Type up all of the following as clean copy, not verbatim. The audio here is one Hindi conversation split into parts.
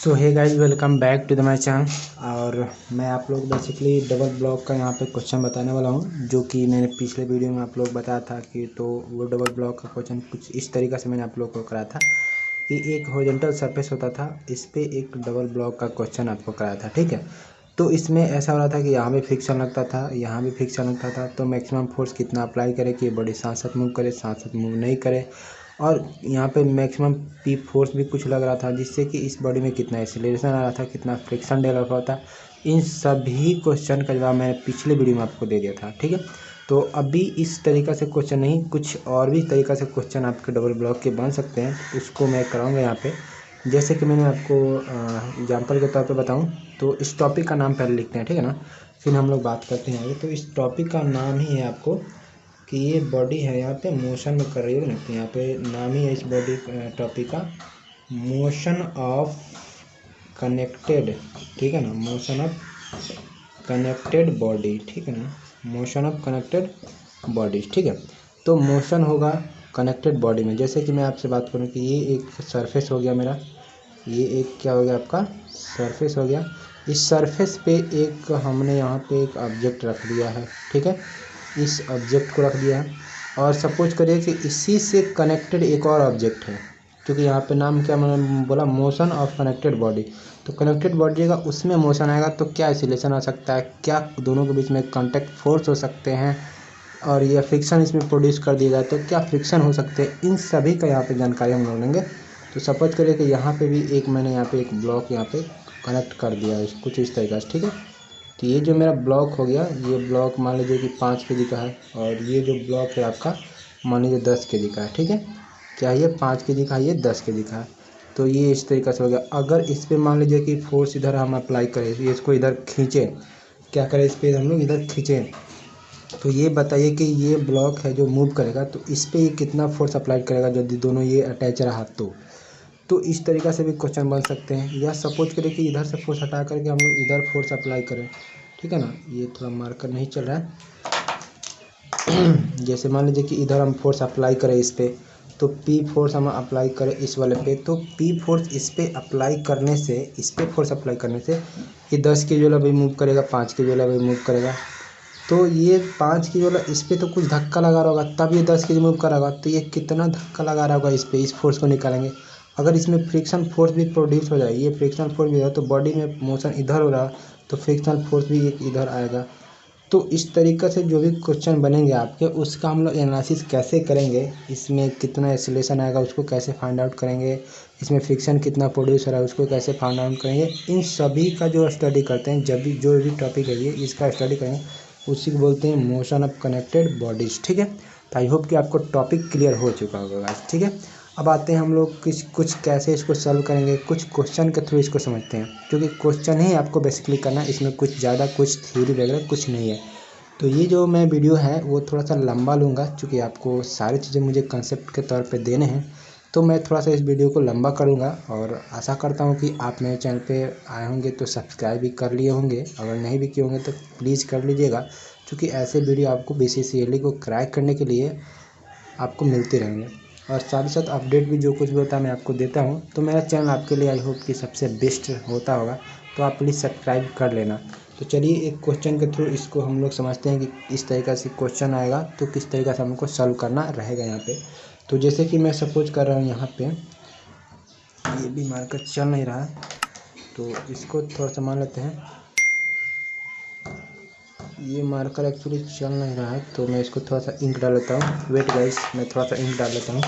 So hey guys, welcome back to the my channel. और मैं आप लोग बेसिकली डबल ब्लॉक का यहाँ पे क्वेश्चन बताने वाला हूँ, जो कि मैंने पिछले वीडियो में आप लोग बताया था कि तो वो डबल ब्लॉक का क्वेश्चन कुछ इस तरीक़े से मैंने आप लोग को कराया था कि एक हॉरिजॉन्टल सरफेस होता था, इस पर एक डबल ब्लॉक का क्वेश्चन आपको कराया था। ठीक है, तो इसमें ऐसा हो रहा था कि यहाँ भी फ्रिक्शन लगता था, यहाँ भी फ्रिक्शन लगता था, तो मैक्सिमम फोर्स कितना अप्लाई करे कि बॉडी साथ साथ मूव करे, साथ साथ मूव नहीं करे। और यहाँ पे मैक्सिमम पी फोर्स भी कुछ लग रहा था, जिससे कि इस बॉडी में कितना एक्सीलरेशन आ रहा था, कितना फ्रिक्शन डेवलप होता। इन सभी क्वेश्चन का जवाब मैंने पिछले वीडियो में आपको दे दिया था। ठीक है, तो अभी इस तरीक़ा से क्वेश्चन नहीं, कुछ और भी तरीक़ा से क्वेश्चन आपके डबल ब्लॉक के बन सकते हैं, उसको मैं कराऊँगा यहाँ पे। जैसे कि मैंने आपको एग्जाम्पल के तौर पे बताऊं, तो इस टॉपिक का नाम पहले लिखते हैं, ठीक है ना, फिर हम लोग बात करते हैं आगे। तो इस टॉपिक का नाम ही है आपको कि ये बॉडी है यहाँ पे मोशन में कर रही है ना, तो यहाँ पे नाम ही है इस बॉडी टॉपिक का मोशन ऑफ कनेक्टेड, ठीक है ना, मोशन ऑफ कनेक्टेड बॉडी, ठीक है ना, मोशन ऑफ कनेक्टेड बॉडीज। ठीक है, तो मोशन होगा कनेक्टेड बॉडी में। जैसे कि मैं आपसे बात करूं कि ये एक सरफेस हो गया मेरा, ये एक क्या हो गया आपका सरफेस हो गया। इस सरफेस पे एक हमने यहाँ पे एक ऑब्जेक्ट रख दिया है, ठीक है, इस ऑब्जेक्ट को रख दिया है। और सपोज करिए कि इसी से कनेक्टेड एक और ऑब्जेक्ट है, क्योंकि यहाँ पे नाम क्या मैंने बोला, मोशन ऑफ कनेक्टेड बॉडी। तो कनेक्टेड बॉडी का उसमें मोशन आएगा तो क्या एक्सीलरेशन आ सकता है, क्या दोनों के बीच में कांटेक्ट फोर्स हो सकते हैं, और यह फ्रिक्शन इसमें प्रोड्यूस कर दिया जाए तो क्या फ्रिक्शन हो सकते हैं, इन सभी का यहाँ पे जानकारी हम लोग लेंगे। तो सपोज करिए कि यहाँ पे भी एक मैंने यहाँ पे एक ब्लॉक यहाँ पे कनेक्ट कर दिया है कुछ इस तरीके से। ठीक है, तो ये जो मेरा ब्लॉक हो गया, ये ब्लॉक मान लीजिए कि 5 kg का है, और ये जो ब्लॉक है आपका मान लीजिए 10 kg का है। ठीक है, क्या ये 5 kg का है, ये 10 kg का है। तो ये इस तरीके से हो गया। अगर इस पर मान लीजिए कि फोर्स इधर हम अप्लाई करें, ये इसको इधर खींचें, क्या करें, इस पर हम लोग इधर खींचें, तो ये बताइए कि ये ब्लॉक है जो मूव करेगा, तो इस पर ये कितना फोर्स अप्लाई करेगा यदि दोनों ये अटैच रहा तो इस तरीक़ा से भी क्वेश्चन बन सकते हैं। या सपोज करें कि इधर से फोर्स हटा करके हम लोग इधर फोर्स अप्लाई करें, ठीक है ना, ये थोड़ा मार्कर नहीं चल रहा है। जैसे मान लीजिए कि इधर हम फोर्स अप्लाई करें इस पर, तो पी फोर्स हम अप्लाई करें इस वाले पे, तो पी फोर्स इस पे अप्लाई करने से, इस पे फोर्स अप्लाई करने से ये 10 kg वाला भी मूव करेगा, 5 kg वाला भी मूव करेगा। तो ये 5 kg वाला इस पर तो कुछ धक्का लगा रहा होगा, तब ये 10 kg मूव कर रहा होगा, तो ये कितना धक्का लगा रहा होगा इस पर, इस फोर्स को निकालेंगे। अगर इसमें फ्रिक्शन फोर्स भी प्रोड्यूस हो जाए, ये फ्रिक्शन फोर्स भी हो, तो बॉडी में मोशन इधर हो रहा तो फ्रिक्शनल फोर्स भी एक इधर आएगा। तो इस तरीक़े से जो भी क्वेश्चन बनेंगे आपके, उसका हम लोग एनालिसिस कैसे करेंगे, इसमें कितना एक्सीलरेशन आएगा उसको कैसे फाइंड आउट करेंगे, इसमें फ्रिक्शन कितना प्रोड्यूस हो रहा है उसको कैसे फाइंड आउट करेंगे, इन सभी का जो स्टडी करते हैं, जब भी जो भी टॉपिक है ये इसका स्टडी करेंगे, उसी को बोलते हैं मोशन ऑफ कनेक्टेड बॉडीज़। ठीक है, तो आई होप कि आपको टॉपिक क्लियर हो चुका होगा। ठीक है, अब आते हैं हम लोग कुछ कैसे इसको सॉल्व करेंगे, कुछ क्वेश्चन के थ्रू इसको समझते हैं, क्योंकि क्वेश्चन ही आपको बेसिकली करना है, इसमें कुछ ज़्यादा कुछ थ्योरी वगैरह कुछ नहीं है। तो ये जो मैं वीडियो है वो थोड़ा सा लंबा लूँगा, क्योंकि आपको सारी चीज़ें मुझे कंसेप्ट के तौर पे देने हैं, तो मैं थोड़ा सा इस वीडियो को लंबा करूँगा। और आशा करता हूँ कि आप मेरे चैनल पे आए होंगे तो सब्सक्राइब भी कर लिए होंगे, अगर नहीं भी किए होंगे तो प्लीज़ कर लीजिएगा, क्योंकि ऐसे वीडियो आपको BCCLE को क्रैक करने के लिए आपको मिलते रहेंगे। और साथ ही साथ अपडेट भी जो कुछ भी होता है मैं आपको देता हूँ। तो मेरा चैनल आपके लिए आई होप कि सबसे बेस्ट होता होगा, तो आप प्लीज़ सब्सक्राइब कर लेना। तो चलिए एक क्वेश्चन के थ्रू इसको हम लोग समझते हैं कि इस तरीक़े से क्वेश्चन आएगा तो किस तरीक़े से हमको सॉल्व करना रहेगा यहाँ पे। तो जैसे कि मैं सपोज कर रहा हूँ यहाँ पे, ये भी मार्कर चल नहीं रहा है, तो इसको थोड़ा सा मान लेते हैं। ये मार्कर एक्चुअली चल नहीं रहा है, तो मैं इसको थोड़ा सा इंक डाल लेता हूँ। वेट गाइस, मैं थोड़ा सा इंक डाल लेता हूँ।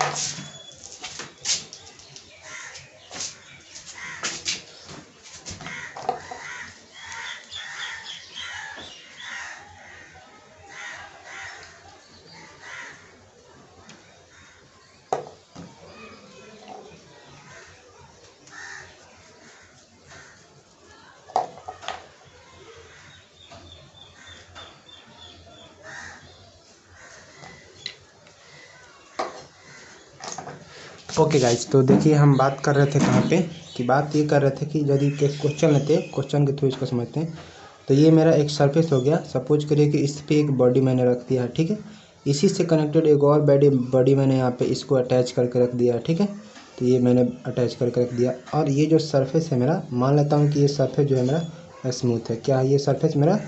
ओके गाइज, तो देखिए हम बात कर रहे थे कहाँ पे, कि बात ये कर रहे थे कि यदि क्वेश्चन लेते हैं, क्वेश्चन के थ्रू इसको समझते हैं। तो ये मेरा एक सरफेस हो गया, सपोज करिए कि इस पर एक बॉडी मैंने रख दिया है, ठीक है, इसी से कनेक्टेड एक और बॉडी मैंने यहाँ पे इसको अटैच करके रख दिया है, ठीक है। तो ये मैंने अटैच करके रख दिया। और ये जो सरफेस है मेरा, मान लेता हूँ कि ये सरफेस जो है मेरा स्मूथ है। क्या ये सरफेस मेरा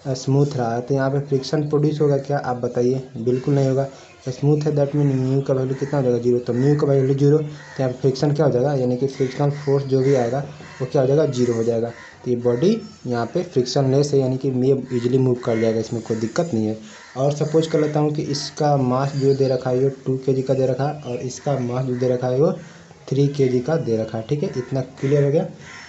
स्मूथ रहा है, तो यहाँ पे फ्रिक्शन प्रोड्यूस होगा क्या, आप बताइए? बिल्कुल नहीं होगा। स्मूथ है दैट मीन म्यू का वैल्यू कितना हो जाएगा, 0। तो म्यू का वैल्यू 0, तो यहाँ पे फ्रिक्शन क्या हो जाएगा, यानी कि फ्रिक्शनल फोर्स जो भी आएगा वो क्या हो जाएगा, 0 हो जाएगा। तो ये बॉडी यहाँ पे फ्रिक्शन लेस है, यानी कि ये इजीली मूव कर जाएगा, इसमें कोई दिक्कत नहीं है। और सपोज कर लेता हूँ कि इसका मास जो दे रखा है वो 2 kg का दे रखा है, और इसका मास जो दे रखा है वो 3 kg का दे रखा है। ठीक है, इतना क्लियर हो गया।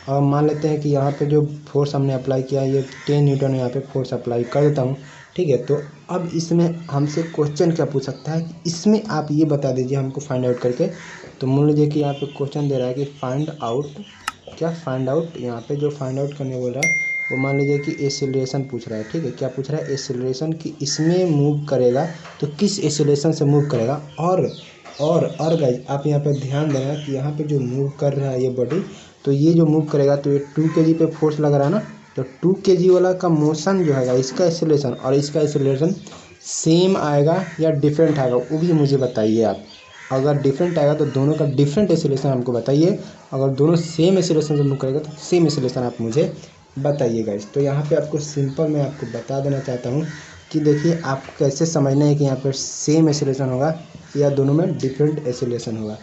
और मान लेते हैं कि यहाँ पे जो फोर्स हमने अप्लाई किया, ये 10 न्यूटन यहाँ पे फोर्स अप्लाई कर देता हूँ। ठीक है, तो अब इसमें हमसे क्वेश्चन क्या पूछ सकता है कि इसमें आप ये बता दीजिए हमको फाइंड आउट करके। तो मान लीजिए कि यहाँ पे क्वेश्चन दे रहा है कि फाइंड आउट, क्या फाइंड आउट, यहाँ पे जो फाइंड आउट करने बोल रहा है वो मान लीजिए कि एक्सेलरेशन पूछ रहा है। ठीक है, क्या पूछ रहा है, एक्सेलरेशन कि इसमें मूव करेगा तो किस एक्सेलरेशन से मूव करेगा। और गाइज आप यहाँ पे ध्यान देना कि यहाँ पे जो मूव कर रहा है ये बॉडी, तो ये जो मूव करेगा तो ये 2 kg पे फोर्स लग रहा है ना, तो 2 kg वाला का मोशन जो है इसका एक्सेलरेशन और इसका एक्सेलरेशन सेम आएगा या डिफरेंट आएगा, वो भी मुझे बताइए आप। अगर डिफरेंट आएगा तो दोनों का डिफरेंट एक्सेलरेशन हमको बताइए, अगर दोनों सेम एक्सेलरेशन से मूव करेगा तो सेम एक्सेलरेशन आप मुझे बताइए गाइस। तो यहाँ पे आपको सिंपल मैं आपको बता देना चाहता हूँ कि देखिए आप कैसे समझना है कि यहाँ पर सेम एक्सेलरेशन होगा या दोनों में डिफरेंट एक्सेलरेशन होगा।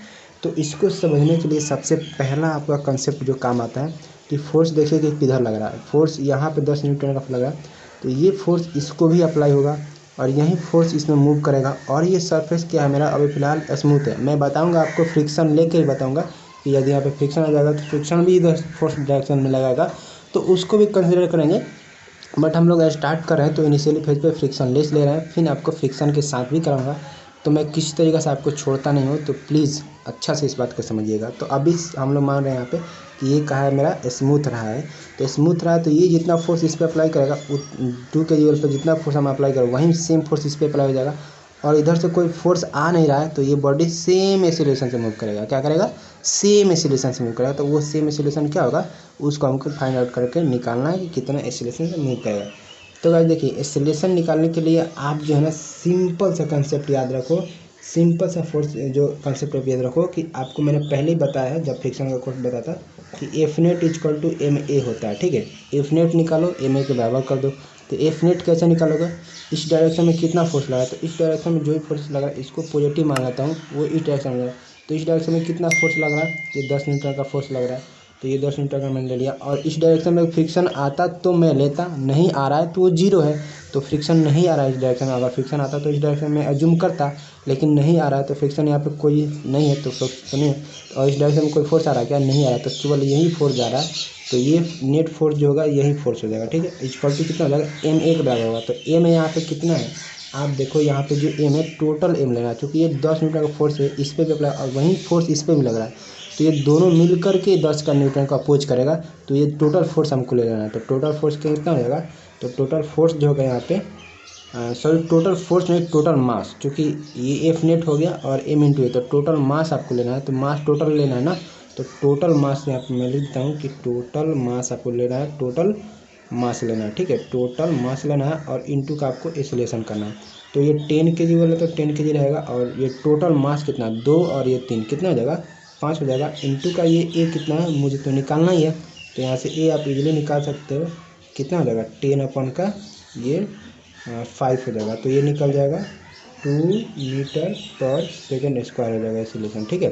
तो इसको समझने के लिए सबसे पहला आपका कंसेप्ट जो काम आता है कि फोर्स देखिए कि किधर लग रहा है। फोर्स यहाँ पे 10 न्यूटन का लग रहा है, तो ये फोर्स इसको भी अप्लाई होगा और यही फोर्स इसमें मूव करेगा। और ये सरफेस क्या है मेरा, अभी फिलहाल स्मूथ है। मैं बताऊंगा आपको, फ्रिक्शन लेके ही बताऊंगा कि यदि यहाँ पे फ्रिक्शन आ जाएगा तो फ्रिक्शन भी इधर फोर्स डायरेक्शन में लगाएगा, तो उसको भी कंसिडर करेंगे। बट हम लोग स्टार्ट कर रहे हैं तो इनिशियली फेज पे फ्रिक्शन लेस ले रहे हैं, फिर आपको फ्रिक्शन के साथ भी कराऊंगा। तो मैं किसी तरीके से आपको छोड़ता नहीं हूँ, तो प्लीज़ अच्छा से इस बात को समझिएगा। तो अभी हम लोग मान रहे हैं यहाँ पे कि ये कहा है मेरा स्मूथ रहा है, तो स्मूथ रहा है तो ये जितना फोर्स इस पर अप्लाई करेगा 2 kg पर जितना फोर्स हम अप्लाई करें वहीं सेम फोर्स इस पर अप्लाई हो जाएगा। और इधर से कोई फोर्स आ नहीं रहा है तो ये बॉडी सेम एक्सेलरेशन से मूव करेगा। क्या करेगा, सेम एक्सेलरेशन से मूव करेगा। तो वो सेम एक्सेलरेशन क्या होगा, उसको हमको फाइंड आउट करके निकालना है कि कितना एक्सेलरेशन से मूव करेगा। तो गाइस देखिए, एक्सेलरेशन निकालने के लिए आप जो है ना सिंपल सा कंसेप्ट याद रखो, सिंपल सा फोर्स जो कंसेप्ट आप याद रखो कि आपको मैंने पहले ही बताया है जब फ्रिक्शन का कोर्स बताया था कि F net equal to M A होता है। ठीक है, एफ नेट निकालो, एम ए के बराबर कर दो। तो एफ नेट कैसे निकालोगे, इस डायरेक्शन में कितना फोर्स लगा है, तो इस डायरेक्शन में जो भी फोर्स लगा है इसको पॉजिटिव मान लेता हूँ, वो इस डायरेक्शन में। तो इस डायरेक्शन में कितना फोर्स लग रहा है, ये 10 न्यूटन का फोर्स लग रहा है, तो ये 10 न्यूटन का मैंने ले लिया। और इस डायरेक्शन में फ्रिक्शन आता तो मैं लेता, नहीं आ रहा है तो वो 0 है, तो फ्रिक्शन नहीं आ रहा है इस डायरेक्शन में। अगर फ्रिक्शन आता तो इस डायरेक्शन में एज्यूम करता, लेकिन नहीं आ रहा है तो फ्रिक्शन यहाँ पे कोई नहीं है, तो सुनिए। और इस डायरेक्शन में कोई फोर्स आ रहा है क्या, नहीं आ रहा है, तो केवल यही फोर्स जा रहा है, तो ये नेट फोर्स जो होगा यही फोर्स हो जाएगा। ठीक है, इक्वल टू कितना हो जाएगा, एम ए के बराबर होगा। तो एम यहाँ पे कितना है, आप देखो यहाँ पे जो एम है टोटल एम लेना है, क्योंकि ये 10 न्यूटन का फोर्स है इस पर भी अप्लाई और वही फोर्स इस पर भी लग रहा है, तो ये दोनों मिल करके 10 का न्यूटन का अपोज करेगा, तो ये टोटल फोर्स हमको ले लेना है। तो टोटल फोर्स कितना हो जाएगा, तो टोटल फोर्स जो होगा यहाँ पे सॉरी टोटल फोर्स में टोटल मास, क्योंकि ये एफ नेट हो गया और एम इंटू ए, तो टोटल मास आपको लेना है। तो मास टोटल लेना है ना, तो टोटल मास यहाँ पे मैं लिख देता हूँ कि टोटल मास आपको लेना है, टोटल मास लेना है। ठीक है, टोटल मास लेना है और इंटू का आपको एक्सेलरेशन करना है। तो ये 10 kg वाला तो 10 kg रहेगा, और ये टोटल मास कितना 2 और ये 3 कितना हो जाएगा 5 हो जाएगा। इंटू का ये ए कितना है मुझे तो निकालना ही है, तो यहाँ से ए आप इजीली निकाल सकते हो, कितना हो जाएगा 10 अपन का ये 5 हो जाएगा, तो ये निकल जाएगा 2 मीटर पर सेकेंड स्क्वायर हो जाएगा एक्सेलरेशन। ठीक है,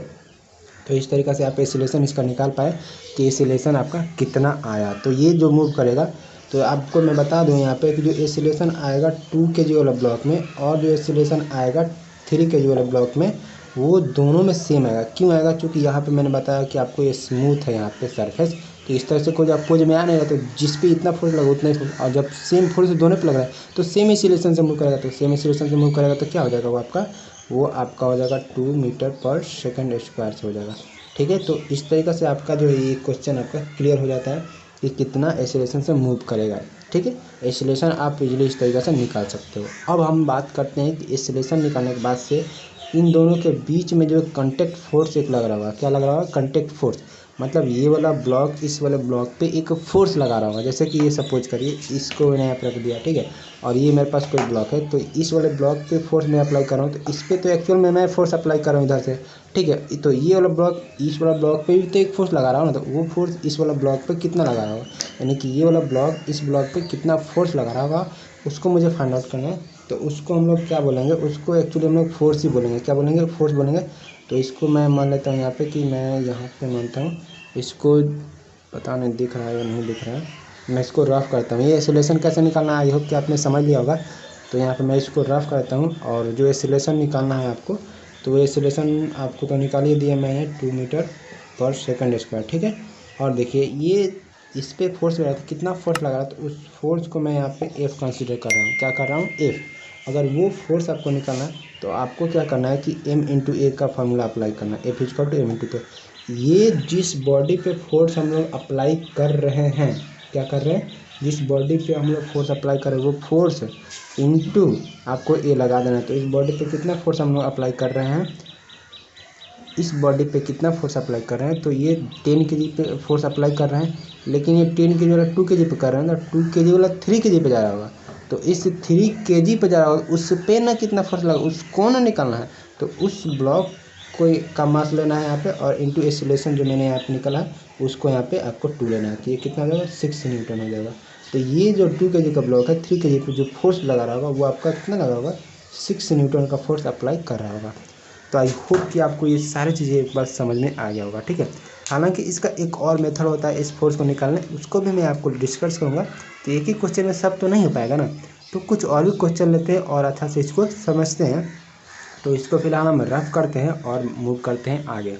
तो इस तरीक़े से आप एक्सेलरेशन इसका निकाल पाए कि एक्सेलरेशन आपका कितना आया। तो ये जो मूव करेगा, तो आपको मैं बता दूं यहाँ पे कि जो एक्सेलरेशन आएगा 2 kg वाला ब्लॉक में और जो एक्सेलरेशन आएगा 3 kg वाले ब्लॉक में, वो दोनों में सेम आएगा। क्यों आएगा, क्योंकि यहाँ पे मैंने बताया कि आपको ये स्मूथ है यहाँ पे सरफेस, तो इस तरह से कोई अपोज में आ नहीं रहा, तो जिस पे इतना फोर्स लगा उतना ही फोर्स, और जब सेम फोर्स दोनों पे लग रहा है तो सेम एक्सेलरेशन से मूव करेगा। तो सेम एक्सेलरेशन से मूव करेगा तो क्या हो जाएगा, वो आपका हो जाएगा 2 मीटर पर सेकेंड स्क्वायर से हो जाएगा। ठीक है, तो इस तरीक़े से आपका जो ये क्वेश्चन आपका क्लियर हो जाता है कि कितना एक्सेलरेशन से मूव करेगा। ठीक है, एक्सेलरेशन आप इजीली इस तरीके से निकाल सकते हो। अब हम बात करते हैं कि एक्सेलरेशन निकालने के बाद से इन दोनों के बीच में जो कंटेक्ट फोर्स एक लग रहा होगा, क्या लग रहा होगा, कंटेक्ट फोर्स। मतलब ये वाला ब्लॉक इस वाले ब्लॉक पे एक फोर्स लगा रहा होगा। जैसे कि ये सपोज करिए इसको मैंने यहाँ पर रख दिया, ठीक है, और ये मेरे पास कोई ब्लॉक है, तो इस वाले ब्लॉक पे फोर्स मैं अप्लाई कर रहा हूँ, तो इस पर तो एक्चुअल में मैं फोर्स अप्लाई कर रहा हूँ इधर से, ठीक है। तो ये वाला ब्लॉक इस वाला ब्लॉक पे भी तो एक फोर्स लगा रहा हूँ ना, तो वो फोर्स इस वाला ब्लॉक पे कितना लगा रहा होगा, यानी कि ये वाला ब्लॉक इस ब्लॉक पे कितना फोर्स लगा रहा होगा, उसको मुझे फाइंड आउट करना है। तो उसको हम लोग क्या बोलेंगे, उसको एक्चुअली हम लोग फोर्स ही बोलेंगे। क्या बोलेंगे? फोर्स बोलेंगे। तो इसको मैं मान लेता हूँ यहाँ पे कि मैं यहाँ पे मानता हूँ इसको, पता नहीं दिख रहा है या नहीं दिख रहा है, मैं इसको रफ करता हूँ। ये एक्सेलरेशन कैसे निकालना है आई होप कि आपने समझ लिया होगा। तो यहाँ पे मैं इसको रफ करता हूँ, और जो एक्सेलरेशन निकालना है आपको, तो वो एक्सेलरेशन आपको तो निकाल ही दिया मैंने 2 मीटर पर सेकंड स्क्वायर, ठीक है। और देखिए ये इस पर फोर्स लगा था, कितना फोर्स लगा रहा है, तो उस फोर्स को मैं यहाँ पे एफ कंसीडर कर रहा हूँ। क्या कर रहा हूँ? एफ। अगर वो फोर्स आपको निकालना है तो आपको क्या करना है कि m इंटू ए का फार्मूला अप्लाई करना है, F equal to M into. तो ये जिस बॉडी पे फोर्स हम लोग अप्लाई कर रहे हैं, क्या कर रहे हैं, जिस बॉडी पे हम लोग फोर्स अप्लाई कर रहे हैं वो फोर्स इंटू आपको ए लगा देना है। तो इस बॉडी पे कितना फोर्स हम लोग अप्लाई कर रहे हैं, इस बॉडी पे कितना फोर्स अप्लाई कर रहे हैं, तो ये 10 kg पे फोर्स अप्लाई कर रहे हैं, लेकिन ये 10 kg वाला 2 kg पे कर रहे हैं ना, 2 kg वाला 3 kg पे जा रहा होगा। तो इस 3 kg पे जा रहा होगा, उस पे ना कितना फोर्स लगा उसको ना निकालना है। तो उस ब्लॉक को का मास लेना है यहाँ पे, और इंटू एक्सेलरेशन जो मैंने यहाँ पे निकाला है उसको यहाँ पे आपको 2 लेना है। तो ये कितना हो जाएगा? 6 न्यूटन हो जाएगा। तो ये जो 2 kg का ब्लॉक है, 3 kg पे जो फोर्स लगा रहा होगा वो आपका कितना लगा होगा? 6 न्यूटन का फोर्स अप्लाई कर रहा होगा। तो आई होप कि आपको ये सारी चीज़ें एक बार समझ में आ गया होगा, ठीक है। हालांकि इसका एक और मेथड होता है इस फोर्स को निकालने, उसको भी मैं आपको डिस्कस करूँगा। तो एक ही क्वेश्चन में सब तो नहीं हो पाएगा ना, तो कुछ और भी क्वेश्चन लेते हैं और अच्छा से इसको समझते हैं। तो इसको फिलहाल हम रफ करते हैं और मूव करते हैं आगे।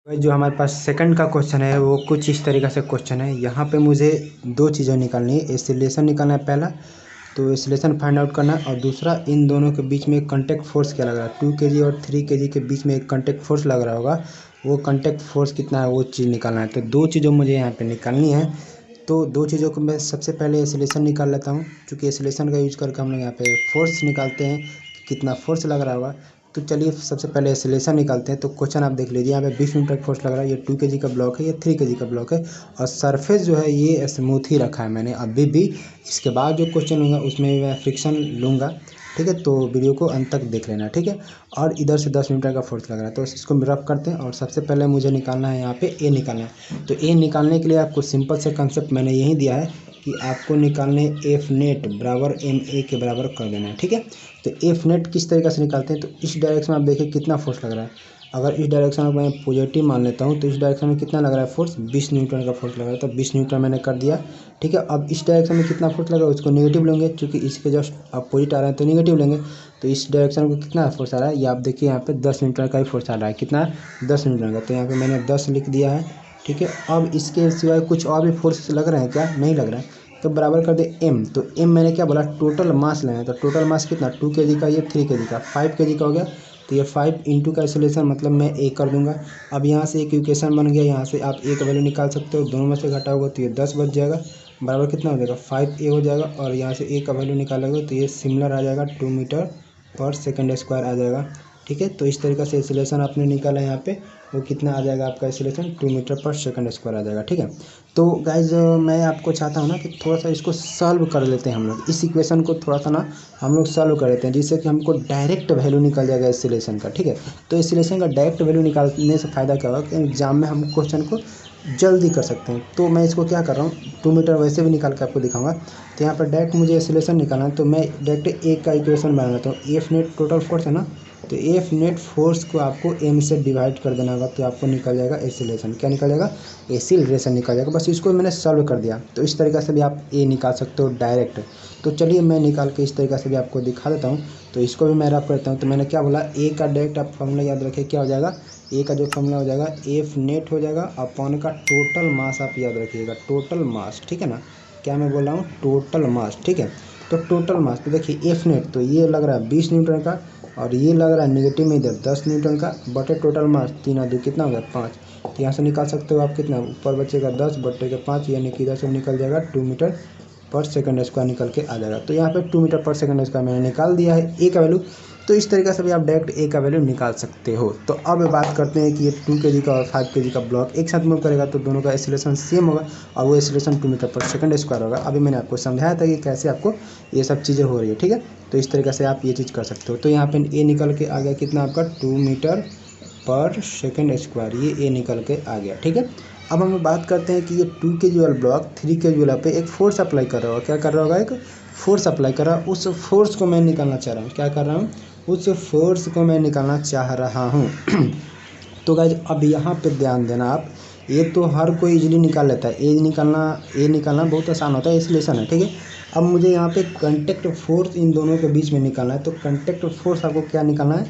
जो हमारे पास सेकंड का क्वेश्चन है वो कुछ इस तरीके से क्वेश्चन है। यहाँ पे मुझे 2 चीज़ें निकालनी है, एक्सेलरेशन निकालना है पहला, तो एक्सेलरेशन फाइंड आउट करना है, और दूसरा इन दोनों के बीच में एक कॉन्टैक्ट फोर्स क्या लग रहा है, 2 kg और 3 kg के बीच में एक कॉन्टैक्ट फोर्स लग रहा होगा, वो कॉन्टैक्ट फोर्स कितना है वो चीज़ निकालना है। तो 2 चीज़ों मुझे यहाँ पे निकालनी है। तो 2 चीज़ों को मैं सबसे पहले एक्सेलरेशन निकाल लेता हूँ, क्योंकि एक्सेलरेशन का यूज करके हम लोग यहाँ पे फोर्स निकालते हैं कितना फोर्स लग रहा होगा। तो चलिए सबसे पहले एक्सेलरेशन निकालते हैं। तो क्वेश्चन आप देख लीजिए, यहाँ पे 20 न्यूटन फोर्स लग रहा है, ये 2 kg का ब्लॉक है, ये 3 kg का ब्लॉक है, और सरफेस जो है ये स्मूथ ही रखा है मैंने अभी भी। इसके बाद जो क्वेश्चन होगा उसमें मैं फ्रिक्शन लूँगा, ठीक है। तो वीडियो को अंत तक देख लेना, ठीक है। और इधर से 10 न्यूटन का फोर्स लग रहा है, तो इसको रफ करते हैं। और सबसे पहले मुझे निकालना है यहाँ पे ए निकालना है। तो ए निकालने के लिए आपको सिंपल से कंसेप्ट मैंने यही दिया है कि आपको निकालने एफ नेट बराबर एम ए के बराबर कर देना है, ठीक है। तो एफ नेट किस तरीके से निकालते हैं, तो इस डायरेक्शन में आप देखिए कितना फोर्स लग रहा है। अगर इस डायरेक्शन में मैं पॉजिटिव मान लेता हूँ तो इस डायरेक्शन में कितना लग रहा है फोर्स, 20 न्यूटन का फोर्स लग रहा है। तो 20 न्यूटन मैंने कर दिया, ठीक है। अब इस डायरेक्शन में कितना फोर्स लग रहा है उसको नेगेटिव लेंगे, क्योंकि इसके जस्ट अपोजिट आ रहा है तो नेगेटिव लेंगे। तो इस डायरेक्शन में कितना फोर्स आ रहा है, ये आप देखिए यहाँ पे 10 न्यूटन का ही फोर्स आ रहा है। कितना? 10 न्यूटन का। तो यहाँ पे मैंने 10 लिख दिया है, ठीक है। अब इसके सिवाय कुछ और भी फोर्स लग रहे हैं क्या? नहीं लग रहा है। तो बराबर कर दे एम। तो एम मैंने क्या बोला, टोटल मास लेना है। तो टोटल मास कितना, 2 kg का, ये 3 kg का, 5 kg का हो गया। तो ये 5 इंटू का एक्सेलरेशन मतलब मैं ए कर दूंगा। अब यहाँ से एक इक्वेशन बन गया, यहाँ से आप ए का वैल्यू निकाल सकते हो, दोनों में से घटा होगा तो ये 10 बच जाएगा, बराबर कितना हो जाएगा 5a हो जाएगा। और यहाँ से ए का वैल्यू निकालोगे तो ये सिमिलर आ जाएगा 2 मीटर पर सेकंड स्क्वायर आ जाएगा, ठीक है। तो इस तरीके से एक्सेलरेशन आपने निकाला यहाँ पे, वो कितना आ जाएगा आपका एक्सेलरेशन, 2 मीटर पर सेकंड स्क्वायर आ जाएगा, ठीक है। तो गाइज मैं आपको चाहता हूँ ना कि थोड़ा सा इसको सॉल्व कर लेते हैं हम लोग, इस इक्वेशन को थोड़ा सा ना हम लोग सॉल्व कर लेते हैं, जिससे कि हमको डायरेक्ट वैल्यू निकल जाएगा एक्सेलरेशन का, ठीक है। तो एक्सेलरेशन का डायरेक्ट वैल्यू निकालने से फ़ायदा क्या होगा कि एग्जाम में हम क्वेश्चन को जल्दी कर सकते हैं। तो मैं इसको क्या कर रहा हूँ, 2 मीटर वैसे भी निकाल के आपको दिखाऊंगा। तो यहाँ पर डायरेक्ट मुझे एक्सेलरेशन निकालना है, तो मैं डायरेक्ट एक का इक्वेशन बना लेता हूँ। एफ नेट टोटल फोर्स है ना, तो एफ नेट फोर्स को आपको एम से डिवाइड कर देना होगा, तो आपको निकल जाएगा एक्सेलरेशन। क्या निकल जाएगा? एक्सेलरेशन निकल जाएगा। बस इसको मैंने सॉल्व कर दिया। तो इस तरीके से भी आप ए निकाल सकते हो डायरेक्ट। तो चलिए मैं निकाल के इस तरीके से भी आपको दिखा देता हूँ। तो इसको भी मैं रफ करता हूँ। तो मैंने क्या बोला, ए का डायरेक्ट आप फॉर्मूला याद रखिए, क्या हो जाएगा, ए का जो फॉर्मूला हो जाएगा एफ नेट हो जाएगा अपॉन का टोटल मास, आप याद रखिएगा टोटल मास, ठीक है ना। क्या मैं बोल रहा हूँ, टोटल मास, ठीक है। तो टोटल मास, तो देखिए एफ नेट तो ये लग रहा है 20 न्यूटन का, और ये लग रहा है नेगेटिव में इधर 10 न्यूटन का, बटे टोटल मास 3 और 2 कितना हो गया 5। तो यहाँ से निकाल सकते हो आप कितना, ऊपर बचेगा 10 बटे के 5, यानी कि इधर से निकल जाएगा 2 मीटर पर सेकंड स्क्वायर निकल के आ जाएगा। तो यहाँ पे 2 मीटर पर सेकंड स्क्वायर मैंने निकाल दिया है ए का वैल्यू। तो इस तरीके से भी आप डायरेक्ट ए का वैल्यू निकाल सकते हो। तो अब बात करते हैं कि ये 2 kg का और 5 kg का ब्लॉक एक साथ मूव करेगा तो दोनों का एक्सीलरेशन सेम होगा और वो एक्सीलरेशन 2 मीटर पर सेकंड स्क्वायर होगा। अभी मैंने आपको समझाया था कि कैसे आपको ये सब चीज़ें हो रही है, ठीक है। तो इस तरीके से आप ये चीज़ कर सकते हो। तो यहाँ पे ए निकल के आ गया कितना आपका 2 मीटर पर सेकंड स्क्वायर, ये ए निकल के आ गया, ठीक है। अब हम बात करते हैं कि ये 2 kg वाला ब्लॉक 3 kg वाला पे एक फोर्स अप्लाई कर रहा होगा। क्या कर रहा होगा? एक फोर्स अप्लाई कर रहा है। उस फोर्स को मैं निकालना चाह रहा हूँ। क्या कर रहा हूँ? उस फोर्स को मैं निकालना चाह रहा हूँ। तो गाइज अब यहाँ पे ध्यान देना आप, ये तो हर कोई इजीली निकाल लेता है। ए निकालना बहुत आसान होता है, एक्सीलरेशन है, ठीक है। अब मुझे यहाँ पे कांटेक्ट फोर्स इन दोनों के बीच में निकालना है। तो कांटेक्ट फोर्स आपको क्या निकालना है?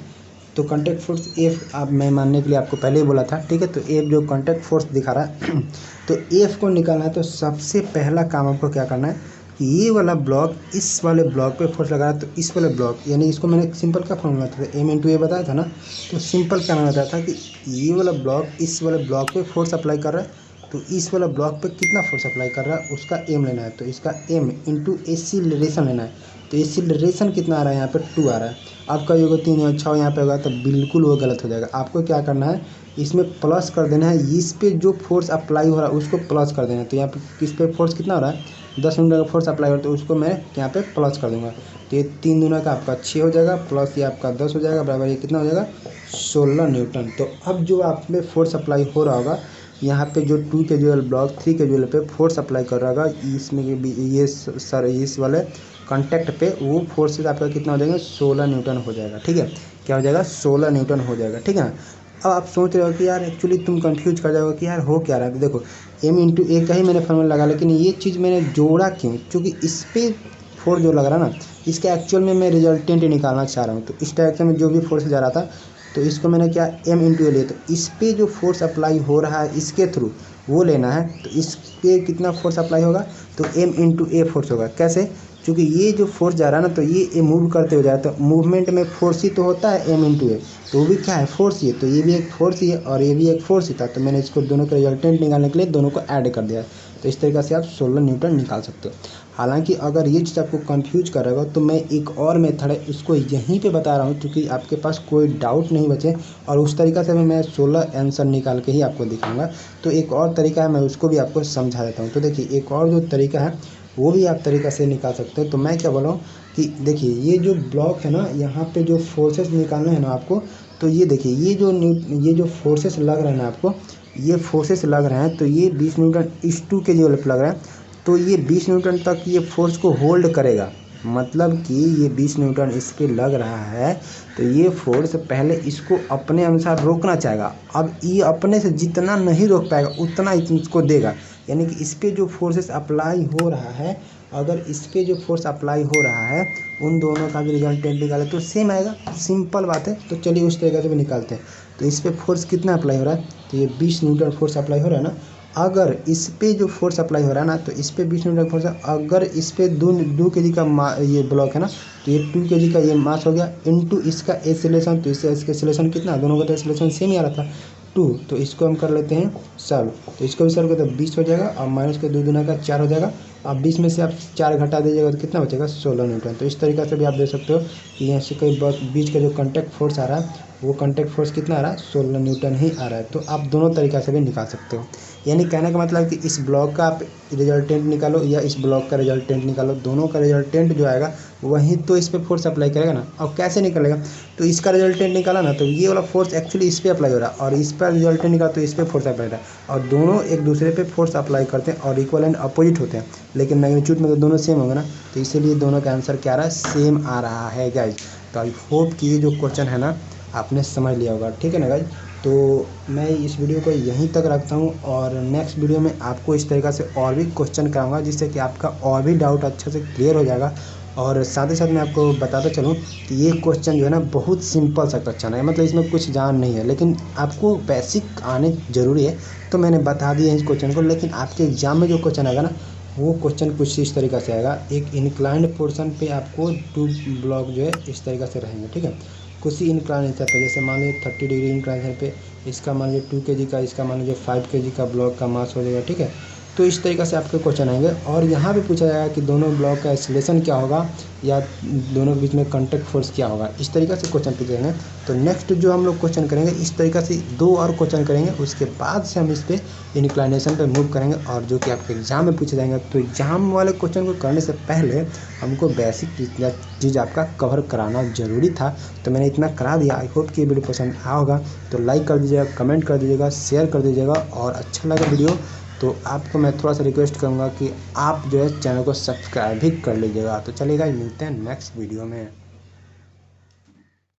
तो कांटेक्ट फोर्स एफ आप मैं मानने के लिए आपको पहले ही बोला था, ठीक है। तो एफ जो कांटेक्ट फोर्स दिखा रहा है तो एफ को निकालना है। तो सबसे पहला काम आपको क्या करना है कि ये वाला ब्लॉक इस वाले ब्लॉक पे फोर्स लगा रहा है। तो इस वाले ब्लॉक यानी इसको मैंने सिंपल का फॉर्मूला था, एम इंटू ए बताया था ना। तो सिंपल क्या मैंने बताया था कि ये वाला ब्लॉक इस वाले ब्लॉक पे फोर्स अप्लाई कर रहा है। तो इस वाला ब्लॉक पे कितना फोर्स अप्लाई कर रहा है उसका एम लेना है। तो इसका एम इंटू एक्सीलरेशन लेना है। तो एक्सीलरेशन कितना आ रहा है? यहाँ पे 2 आ रहा है। आपका ये 3 या 6 यहाँ पे होगा तो बिल्कुल वो गलत हो जाएगा। आपको क्या करना है, इसमें प्लस कर देना है। इस पे जो फोर्स अप्लाई हो रहा है उसको प्लस कर देना है। तो यहाँ पे किस पे फोर्स कितना हो रहा है? 10 न्यूटन का फोर्स अप्लाई हो रहा है, तो उसको मैं यहाँ पे प्लस कर दूंगा। तो ये 3 दूना का आपका 6 हो जाएगा, प्लस ये आपका 10 हो जाएगा, बराबर ये कितना हो जाएगा? 16 न्यूटन। तो अब जो आप में फोर्स अप्लाई हो रहा होगा यहाँ पे जो 2 kg वाला ब्लॉक 3 kg वाले पे फोर्स अप्लाई कर रहा होगा, इसमें ये सर इस वाले कांटेक्ट पे वो फोर्सेस आपका कितना हो जाएगा? 16 न्यूटन हो जाएगा, ठीक है। क्या हो जाएगा? 16 न्यूटन हो जाएगा, ठीक है ना। अब आप सोच रहे हो कि यार एक्चुअली तुम कंफ्यूज कर जाओगे कि यार हो क्या रहा है। तो देखो एम इंटू ए का ही मैंने फॉर्मूला लगा, लेकिन ये चीज़ मैंने जोड़ा क्यों? क्योंकि इस पर फोर्स जो लग रहा है ना, इसका एक्चुअल में मैं रिजल्टेंट निकालना चाह रहा हूँ। तो इस डायरेक्शन में जो भी फोर्स जा रहा था तो इसको मैंने क्या एम इंटू ए लिया। तो इस पर जो फोर्स अप्लाई हो रहा है इसके थ्रू वो लेना है। तो इस पर कितना फोर्स अप्लाई होगा? तो एम इंटू ए फोर्स होगा। कैसे? क्योंकि ये जो फोर्स जा रहा है ना, तो ये मूव करते हो जाए तो मूवमेंट में फोर्स ही तो होता है एम इंटू ए। तो वो भी क्या है? फोर्स ही है। तो ये भी एक फोर्स ही है और ये भी एक फोर्स ही था। तो मैंने इसको दोनों का रिजल्टेंट निकालने के लिए दोनों को ऐड कर दिया। तो इस तरीके से आप 16 न्यूटन निकाल सकते हो। हालांकि अगर ये चीज़ आपको कंफ्यूज कर रहा होगा तो मैं एक और मेथड है उसको यहीं पे बता रहा हूँ, क्योंकि आपके पास कोई डाउट नहीं बचे। और उस तरीक़ा से भी मैं 16 आंसर निकाल के ही आपको दिखाऊंगा। तो एक और तरीका है, मैं उसको भी आपको समझा देता हूँ। तो देखिए एक और जो तरीका है वो भी आप तरीक़ा से निकाल सकते हैं। तो मैं क्या बोला हूँ कि देखिए ये जो ब्लॉक है ना, यहाँ पे जो फोर्सेस निकालने हैं ना आपको, तो ये देखिए ये जो फोर्सेस लग रहे हैं ना आपको, ये फोर्सेस लग रहे हैं। तो ये 20 न्यूटन इस 2 kg वाले पे लग रहा है। तो ये 20 न्यूटन तक ये फोर्स को होल्ड करेगा। मतलब कि ये 20 न्यूटन इस पर लग रहा है तो ये फोर्स पहले इसको अपने अनुसार रोकना चाहेगा। अब ये अपने से जितना नहीं रोक पाएगा उतना इसको देगा। यानी कि इस पर जो फोर्सेस अप्लाई हो रहा है, अगर इस पर जो फोर्स अप्लाई हो रहा है उन दोनों का भी रिजल्टेंट निकाले तो सेम आएगा। सिंपल बात है। तो चलिए उस तरीके से भी निकालते हैं। तो इस पर फोर्स कितना अप्लाई हो रहा है? तो ये 20 न्यूटन फोर्स अप्लाई हो रहा है ना। अगर इस पे जो फोर्स अप्लाई हो रहा है ना, तो इस पे 20 न्यूटन फोर्स है। अगर इस पे 2 kg का ये ब्लॉक है ना, तो ये 2 kg का ये मास हो गया इनटू इसका एक्सीलरेशन। तो इसका एक्सीलरेशन कितना? दोनों का तो एक्सीलरेशन सेम ही आ रहा था 2। तो इसको हम कर लेते हैं सॉल्व। तो इसको भी सॉल्व करते हैं 20 हो जाएगा और माइनस के 2 दूना का 4 हो जाएगा। अब 20 में से आप 4 घटा दीजिएगा तो कितना बचेगा? 16 न्यूटन। तो इस तरीके से भी आप देख सकते हो कि यहाँ से कोई बीच का जो कॉन्टैक्ट फोर्स आ रहा है वो कॉन्टैक्ट फोर्स कितना आ रहा है? 16 न्यूटन ही आ रहा है। तो आप दोनों तरीक़ा से भी निकाल सकते हो। यानी कहने का मतलब कि इस ब्लॉक का आप रिजल्टेंट निकालो या इस ब्लॉक का रिजल्टेंट निकालो, दोनों का रिजल्टेंट जो आएगा वही तो इस पर फोर्स अप्लाई करेगा ना। और कैसे निकलेगा? तो इसका रिजल्टेंट निकाला ना, तो ये वाला फोर्स एक्चुअली इस पर अप्लाई हो रहा है और इस पर रिजल्टेंट निकाला तो इस पर फोर्स अप्लाई हो रहा है। और दोनों एक दूसरे पे फोर्स अप्लाई करते हैं और इक्वल एंड अपोजिट होते हैं, लेकिन मैग्नीट्यूड में तो दोनों सेम होंगे ना। तो इसीलिए दोनों का आंसर क्या आ रहा है? सेम आ रहा है गाइज। तो आई होप कि ये जो क्वेश्चन है ना आपने समझ लिया होगा, ठीक है ना गाइज। तो मैं इस वीडियो को यहीं तक रखता हूँ और नेक्स्ट वीडियो में आपको इस तरीक़े से और भी क्वेश्चन कराऊंगा जिससे कि आपका और भी डाउट अच्छे से क्लियर हो जाएगा। और साथ ही साथ मैं आपको बताता चलूँ कि ये क्वेश्चन जो है ना बहुत सिंपल सा क्वेश्चन है, मतलब इसमें कुछ जान नहीं है, लेकिन आपको बेसिक आने ज़रूरी है। तो मैंने बता दिया इस क्वेश्चन को, लेकिन आपके एग्जाम में जो क्वेश्चन आएगा ना वो क्वेश्चन कुछ इस तरीक़े से आएगा। एक इंक्लाइंड पोर्शन पे आपको 2 ब्लॉक जो है इस तरीक़े से रहेंगे, ठीक है। कुछ ही इंक्लाइनेशन पे, जैसे मान लीजिए 30 डिग्री इंक्लाइनेशन पे इसका मान लीजिए 2 kg का, इसका मान लीजिए 5 kg का ब्लॉक का मास हो जाएगा, ठीक है। तो इस तरीक़े से आपके क्वेश्चन आएंगे। और यहाँ पे पूछा जाएगा कि दोनों ब्लॉक का एक्सीलरेशन क्या होगा या दोनों के बीच में कॉन्टैक्ट फोर्स क्या होगा, इस तरीक़े से क्वेश्चन पूछेंगे। तो नेक्स्ट जो हम लोग क्वेश्चन करेंगे इस तरीक़े से 2 और क्वेश्चन करेंगे, उसके बाद से हम इस पर इंक्लिनेशन पे मूव करेंगे और जो कि आपके एग्ज़ाम में पूछे जाएंगे। तो एग्ज़ाम वाले क्वेश्चन को करने से पहले हमको बेसिक चीज़ आपका कवर कराना ज़रूरी था, तो मैंने इतना करा दिया। आई होप कि ये वीडियो पसंद आया होगा, तो लाइक कर दीजिएगा, कमेंट कर दीजिएगा, शेयर कर दीजिएगा, और अच्छा लगा वीडियो तो आपको मैं थोड़ा सा रिक्वेस्ट करूँगा कि आप जो है चैनल को सब्सक्राइब भी कर लीजिएगा। तो चलिएगा, मिलते हैं नेक्स्ट वीडियो में।